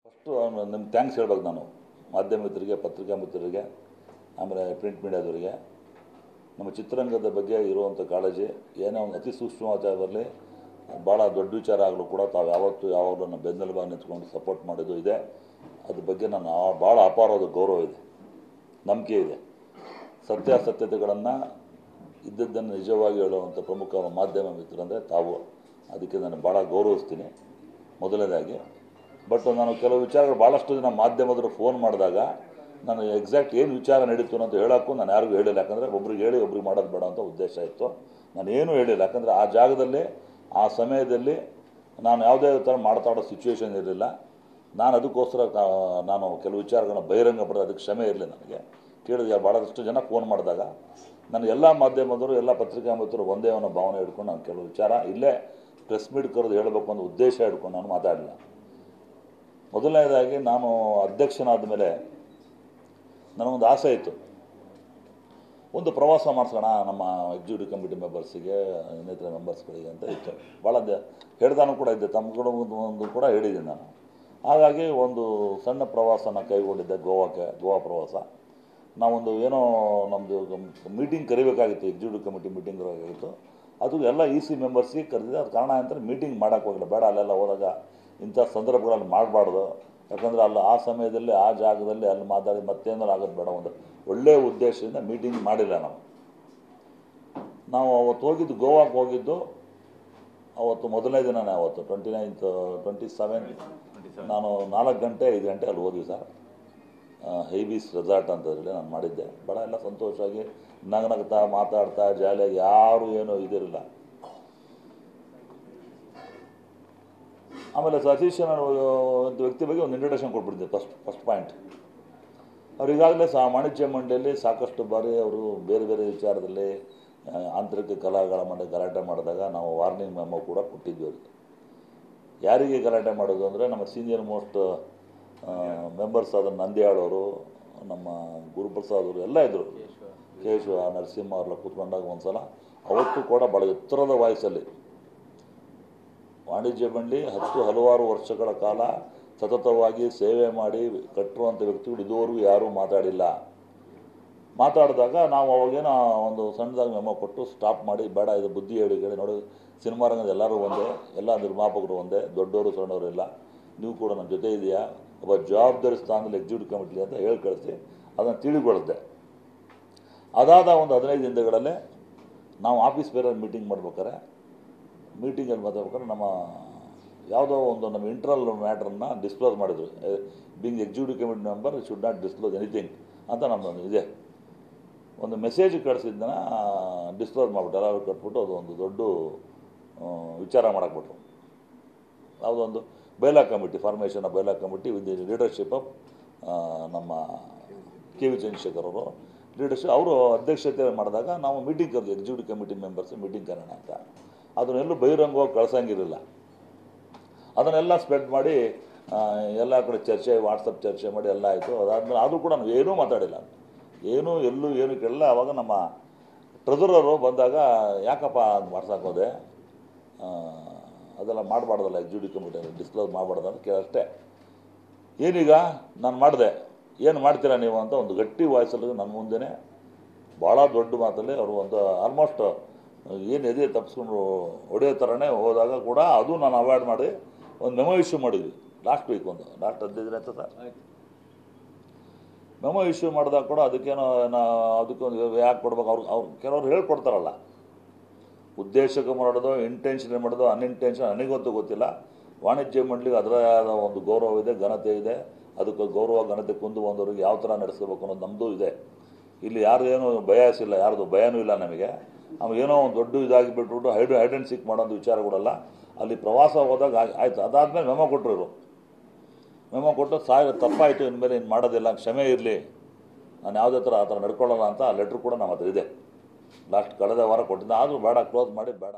First ನಿಮ್ಗೆ thanks ಹೇಳ್ಬೇಕು ನಾನು ಮಾಧ್ಯಮ ಮಿತ್ರರಿಗೆ, ಪತ್ರಿಕಾ ಮಿತ್ರರಿಗೆ, ಆಮೇಲೆ ಪ್ರಿಂಟ್ ಮೀಡಿಯಾದವರಿಗೆ. ನಮ್ಮ ಚಿತ್ರರಂಗದ ಬಗ್ಗೆ ಇರುವಂಥ ಕಾಳಜಿ ಏನೋ ಒಂದು ಅತಿ ಸೂಕ್ಷ್ಮವಾದ ಬರಲಿ, ಭಾಳ ದೊಡ್ಡ ವಿಚಾರ ಆಗಲೂ ಕೂಡ ತಾವು ಯಾವಾಗಲೂ ನಮ್ಮ ಬೆನ್ನೆಲುಬಾಗಿ ನಿಂತ್ಕೊಂಡು ಸಪೋರ್ಟ್ ಮಾಡೋದು ಇದೆ. ಅದ್ರ ಬಗ್ಗೆ ನಾನು ಭಾಳ ಅಪಾರವಾದ ಗೌರವ ಇದೆ, ನಂಬಿಕೆ ಇದೆ. ಸತ್ಯಾಸತ್ಯತೆಗಳನ್ನು ಇದ್ದದ್ದನ್ನು ನಿಜವಾಗಿ ಹೇಳುವಂಥ ಪ್ರಮುಖ ಮಾಧ್ಯಮ ಮಿತ್ರರಂದರೆ ತಾವು. ಅದಕ್ಕೆ ನಾನು ಭಾಳ ಗೌರವಿಸ್ತೀನಿ ಮೊದಲನೇದಾಗಿ. ಬಟ್ ನಾನು ಕೆಲವು ವಿಚಾರಗಳು ಭಾಳಷ್ಟು ಜನ ಮಾಧ್ಯಮದವರು ಫೋನ್ ಮಾಡಿದಾಗ ನಾನು ಎಕ್ಸಾಕ್ಟ್ ಏನು ವಿಚಾರ ನಡೀತು ಅಂತ ಹೇಳೋಕ್ಕೂ ನಾನು ಯಾರಿಗೂ ಹೇಳಿಲ್ಲ. ಯಾಕಂದರೆ ಒಬ್ರಿಗೆ ಹೇಳಿ ಒಬ್ರಿಗೆ ಮಾಡೋದು ಬೇಡ ಅಂತ ಉದ್ದೇಶ ಇತ್ತು. ನಾನು ಏನೂ ಹೇಳಿಲ್ಲ. ಯಾಕಂದರೆ ಆ ಜಾಗದಲ್ಲಿ ಆ ಸಮಯದಲ್ಲಿ ನಾನು ಯಾವುದೇ ಥರ ಮಾತಾಡೋ ಸಿಚುವೇಶನ್ ಇರಲಿಲ್ಲ. ನಾನು ಅದಕ್ಕೋಸ್ಕರ ನಾನು ಕೆಲವು ವಿಚಾರಗಳನ್ನ ಬಹಿರಂಗ ಪಡೆದ, ಅದಕ್ಕೆ ಕ್ಷಮೆ ಇರಲಿ ನನಗೆ. ಕೇಳಿದ ಭಾಳಷ್ಟು ಜನ ಫೋನ್ ಮಾಡಿದಾಗ ನಾನು ಎಲ್ಲ ಮಾಧ್ಯಮದವರು, ಎಲ್ಲ ಪತ್ರಿಕಾ ಮಿತ್ರರು ಒಂದೇ ಅನ್ನೋ ಭಾವನೆ ಹಿಡ್ಕೊಂಡು ನಾನು ಕೆಲವು ವಿಚಾರ ಇಲ್ಲೇ ಪ್ರೆಸ್ ಮೀಟ್ ಕರೆದು ಹೇಳಬೇಕು ಅನ್ನೋ ಉದ್ದೇಶ ಹಿಡ್ಕೊಂಡು ನಾನು ಮಾತಾಡಲಿಲ್ಲ. ಮೊದಲನೇದಾಗಿ ನಾನು ಅಧ್ಯಕ್ಷನಾದ ಮೇಲೆ ನನಗೊಂದು ಆಸೆ ಇತ್ತು, ಒಂದು ಪ್ರವಾಸ ಮಾಡಿಸೋಣ ನಮ್ಮ ಎಕ್ಸಿಕ್ಯೂಟಿವ್ ಕಮಿಟಿ ಮೆಂಬರ್ಸಿಗೆ, ಇನ್ನಿತರ ಮೆಂಬರ್ಸ್ಗಳಿಗೆ ಅಂತ ಇತ್ತು. ಭಾಳ ಹೇಳ್ದಾನು ಕೂಡ ಇದ್ದೆ, ತಮ್ಮ ಒಂದು ಕೂಡ ಹೇಳಿದ್ದೀನಿ ನಾನು. ಹಾಗಾಗಿ ಒಂದು ಸಣ್ಣ ಪ್ರವಾಸನ ಕೈಗೊಂಡಿದ್ದೆ, ಗೋವಾ ಪ್ರವಾಸ. ನಾವೊಂದು ಏನೋ ನಮ್ಮದು ಮೀಟಿಂಗ್ ಕರಿಬೇಕಾಗಿತ್ತು, ಎಕ್ಸಿಕ್ಯೂಟಿವ್ ಕಮಿಟಿ ಮೀಟಿಂಗ್ ಇರಬೇಕಾಗಿತ್ತು. ಅದು ಎಲ್ಲ EC ಮೆಂಬರ್ಸಿಗೆ ಕರೆದಿದೆ. ಅದು ಕಾರಣ ಅಂತ ಮೀಟಿಂಗ್ ಮಾಡೋಕ್ಕೆ ಹೋಗಿಲ್ಲ. ಬೇಡ, ಅಲ್ಲೆಲ್ಲ ಹೋದಾಗ ಇಂಥ ಸಂದರ್ಭಗಳಲ್ಲಿ ಮಾಡಬಾರ್ದು. ಯಾಕಂದರೆ ಆ ಸಮಯದಲ್ಲಿ ಆ ಜಾಗದಲ್ಲಿ ಅಲ್ಲಿ ಮಾತಾಡಿ ಮತ್ತೇನಾರು ಆಗೋದು ಬೇಡ. ಒಂದು ಒಳ್ಳೆಯ ಉದ್ದೇಶದಿಂದ ಮೀಟಿಂಗ್ ಮಾಡಿಲ್ಲ ನಾವು ಅವತ್ತು ಹೋಗಿದ್ದು, ಗೋವಾಕ್ಕೆ ಹೋಗಿದ್ದು ಅವತ್ತು ಮೊದಲನೇ ದಿನನೇ. ಅವತ್ತು 29th 27 ನಾನು 4 ಗಂಟೆ 5 ಗಂಟೆ ಅಲ್ಲಿ ಹೋದ್ವಿ ಸರ್. ಹೈಬೀಸ್ ರೆಸಾರ್ಟ್ ಅಂತಂದರೆ ನಾನು ಮಾಡಿದ್ದೆ. ಭಾಳ ಎಲ್ಲ ಸಂತೋಷವಾಗಿ ನಗನಗ್ತಾ ಮಾತಾಡ್ತಾ ಜಾಲಿಯಾಗಿ, ಯಾರು ಏನೂ ಇದಿರಲಿಲ್ಲ. ಆಮೇಲೆ ಸತೀಶ್ ಒಂದು ವ್ಯಕ್ತಿ ಬಗ್ಗೆ ಒಂದು ಇಂಟ್ರೊಡಕ್ಷನ್ ಕೊಟ್ಬಿಟ್ಟಿದ್ದೆ. ಫಸ್ಟ್ ಪಾಯಿಂಟ್, ಅವ್ರು ಈಗಾಗಲೇ ವಾಣಿಜ್ಯ ಮಂಡಳಿಯಲ್ಲಿ ಸಾಕಷ್ಟು ಬಾರಿ ಅವರು ಬೇರೆ ಬೇರೆ ವಿಚಾರದಲ್ಲಿ ಆಂತರಿಕ ಕಲಾಗಳ ಮಂಡಳಿ ಗಲಾಟೆ ಮಾಡಿದಾಗ ನಾವು ವಾರ್ನಿಂಗ್ ಮೆಮೊ ಕೂಡ ಕೊಟ್ಟಿದ್ವಿ ಅವರಿಗೆ. ಯಾರಿಗೆ ಗಲಾಟೆ ಮಾಡೋದು ಅಂದರೆ ನಮ್ಮ ಸೀನಿಯರ್ ಮೋಸ್ಟ್ ಮೆಂಬರ್ಸ್ ಆದ ನಂದ್ಯಾಳ್ ಅವರು, ನಮ್ಮ ಗುರುಪ್ರಸಾದ್ ಅವರು ಎಲ್ಲ ಇದ್ದರು, ಕೇಶವ, ನರಸಿಂಹ ಅವರೆಲ್ಲ ಕೂತ್ಕೊಂಡಾಗ ಒಂದು ಸಲ ಅವತ್ತು ಕೂಡ ಭಾಳ ಎತ್ತರದ ವಾಯ್ಸಲ್ಲಿ ವಾಣಿಜ್ಯ ಮಂಡಳಿ ಹಲವಾರು ವರ್ಷಗಳ ಕಾಲ ಸತತವಾಗಿ ಸೇವೆ ಮಾಡಿ ಕಟ್ಟಿರುವಂಥ ವ್ಯಕ್ತಿಗಳು ಇದುವರೆಗೂ ಯಾರೂ ಮಾತಾಡಿಲ್ಲ. ಮಾತಾಡಿದಾಗ ನಾವು ಅವಾಗೇನೋ ಒಂದು ಸಣ್ಣದಾಗಿ ಮೆಮೊ ಕೊಟ್ಟು ಸ್ಟಾಪ್ ಮಾಡಿ, ಬೇಡ ಇದು ಬುದ್ಧಿ ಹೇಳಿ ನೋಡಿ, ಸಿನಿಮಾ ರಂಗದ ಎಲ್ಲರೂ ಒಂದೇ, ಎಲ್ಲ ನಿರ್ಮಾಪಕರು ಒಂದೇ, ದೊಡ್ಡವರು ಸಣ್ಣವರು ಇಲ್ಲ, ನೀವು ಕೂಡ ನನ್ನ ಜೊತೆ ಇದೆಯಾ, ಒಬ್ಬ ಜವಾಬ್ದಾರಿ ಸ್ಥಾನದಲ್ಲಿ ಎಕ್ಸಿಕ್ಯೂಟಿವ್ ಕಮಿಟಿ ಅಂತ ಹೇಳಿ ಕಳಿಸಿ ಅದನ್ನು ತಿಳಿಗೊಳಿಸಿದೆ. ಅದಾದ ಒಂದು 15 ದಿನಗಳಲ್ಲೇ ನಾವು ಆಫೀಸ್ ಬೇರೆ ಮೀಟಿಂಗ್ ಮಾಡ್ಬೇಕಾರೆ, ಮೀಟಿಂಗಲ್ಲಿ ಮಾತಾಡ್ಬೇಕಾದ್ರೆ ನಮ್ಮ ಯಾವುದೋ ಒಂದು ನಮ್ಮ ಇಂಟರ್ನಲ್ ಮ್ಯಾಟ್ರನ್ನ ಡಿಸ್ಕ್ಲೋಸ್ ಮಾಡಿದ್ರು. Being executive committee member should not disclose anything ಅಂತ ನಮ್ಮದು ಇದೆ. ಒಂದು ಮೆಸೇಜ್ ಕಳಿಸಿದ್ದನ್ನ ಡಿಸ್ಕ್ಲೋಸ್ ಮಾಡಿಬಿಟ್ಟು ಎಲ್ಲರೂ ಕಟ್ಬಿಟ್ಟು ಅದು ಒಂದು ದೊಡ್ಡ ವಿಚಾರ ಮಾಡಾಕ್ಬಿಟ್ರು. ಯಾವುದೊಂದು bylaw committee, formation of bylaw committee with the leadership of ನಮ್ಮ KV ಚಂದ್ರಶೇಖರ್ ಅವರು ಲೀಡರ್ಶಿಪ್, ಅವರು ಅಧ್ಯಕ್ಷತೆ ಮಾಡಿದಾಗ ನಾವು ಮೀಟಿಂಗ್ ಕರೆದು ಎಕ್ಸಿಕ್ಯೂಟಿವ್ ಕಮಿಟಿ ಮೆಂಬರ್ಸ್ ಮೀಟಿಂಗ್ ಕರೋಣ ಅಂತ. ಅದನ್ನೆಲ್ಲೂ ಬಹಿರಂಗವಾಗಿ ಕಳ್ಸಂಗಿರಲಿಲ್ಲ. ಅದನ್ನೆಲ್ಲ ಸ್ಪ್ರೆಡ್ ಮಾಡಿ ಎಲ್ಲ ಕಡೆ ಚರ್ಚೆ, ವಾಟ್ಸಪ್ ಚರ್ಚೆ ಮಾಡಿ ಎಲ್ಲ ಆಯಿತು. ಅದಾದಮೇಲೆ ಆದರೂ ಕೂಡ ನಾವು ಏನೂ ಮಾತಾಡಿಲ್ಲ, ಏನು ಕೇಳಲ್ಲ. ಆವಾಗ ನಮ್ಮ ಟ್ರೆಜರರು ಬಂದಾಗ, ಯಾಕಪ್ಪ ಅದು ಮಾಡ್ಸೋಕೋದೆ, ಅದೆಲ್ಲ ಮಾಡಬಾರ್ದಲ್ಲ, ಎಕ್ಸಿಕ್ಯೂಟಿವ್ ಕಮಿಟಿ ಡಿಸ್ಕ್ಲೋಸ್ ಮಾಡಬಾರ್ದು ಅಂತ ಕೇಳಷ್ಟೇ. ಏನೀಗ ನಾನು ಮಾಡಿದೆ, ಏನು ಮಾಡ್ತೀರಾ ನೀವು ಅಂತ ಒಂದು ಗಟ್ಟಿ ವಾಯ್ಸಲ್ಲಿ ನನ್ನ ಮುಂದೆನೇ ಭಾಳ ದೊಡ್ಡ ಮಾತಲ್ಲಿ ಅವರು ಒಂದು ಆಲ್ಮೋಸ್ಟ್ ಏನು ಎದೆ ತಪ್ಪಿಸ್ಕೊಂಡು ಹೊಡೆಯೋ ಥರನೇ ಹೋದಾಗ ಕೂಡ ಅದು ನಾನು ಅವಾಯ್ಡ್ ಮಾಡಿ ಒಂದು ಮೆಮೊ ಇಶ್ಯೂ ಮಾಡಿದ್ವಿ ಲಾಸ್ಟ್ ವೀಕ್. ಒಂದು ಲಾಸ್ಟ್ 15 ದಿನ ಆಯ್ತು ಸರ್. ಮೆಮೊ ಇಶ್ಯೂ ಮಾಡಿದಾಗ ಕೂಡ ಅದಕ್ಕೇನೋ ಅದಕ್ಕೊಂದು ಯಾಕೆ ಕೊಡ್ಬೇಕು, ಅವ್ರು ಕೆಲವರು ಹೇಳ್ಕೊಡ್ತಾರಲ್ಲ, ಉದ್ದೇಶಕ್ಕೆ ಮಾಡೋದು, ಇಂಟೆನ್ಷನ್ ಮಾಡೋದು, ಅನ್ಇಂಟೆನ್ಷನ್ ನನಗಂತೂ ಗೊತ್ತಿಲ್ಲ. ವಾಣಿಜ್ಯ ಮಂಡಳಿಗೆ ಅದರದೇ ಆದ ಒಂದು ಗೌರವ ಇದೆ, ಘನತೆ ಇದೆ. ಅದಕ್ಕೆ ಗೌರವ ಘನತೆ ಕುಂದು ಬಂದವರಿಗೆ ಯಾವ ಥರ ನಡೆಸಬೇಕು ಅನ್ನೋದು ನಮ್ಮದು ಇದೆ. ಇಲ್ಲಿ ಯಾರು ಏನೂ ಬಯಸಿಲ್ಲ, ಯಾರ್ದು ಭಯನೂ ಇಲ್ಲ ನಮಗೆ. ಏನೋ ಒಂದು ದೊಡ್ಡ ಇದಾಗಿ ಬಿಟ್ಬಿಟ್ಟು ಹೈಡ್ ಆ್ಯಂಡ್ ಸೀಕ್ ಮಾಡೋದು ವಿಚಾರ ಕೊಡಲ್ಲ. ಅಲ್ಲಿ ಪ್ರವಾಸ ಹೋದಾಗ ಆಯಿತು. ಅದಾದಮೇಲೆ ಮೆಮೊ ಕೊಟ್ಟರು. ಮೆಮೊ ಕೊಟ್ಟು ತಪ್ಪಾಯಿತು, ಇನ್ಮೇಲೆ ಇನ್ನು ಮಾಡೋದಿಲ್ಲ, ಕ್ಷಮೆ ಇರಲಿ, ನಾನು ಯಾವುದೇ ಥರ ಆ ಥರ ನಡ್ಕೊಳ್ಳಲ್ಲ ಅಂತ ಲೆಟ್ರ್ ಕೂಡ ನಮ್ಮ ಹತ್ರ ಇದೆ. ಲಾಸ್ಟ್ ಕಳೆದ ವಾರ ಕೊಟ್ಟಿದ್ದೆ. ಆದರೂ ಬೇಡ, ಕ್ಲೋಸ್ ಮಾಡಿ ಬೇಡ.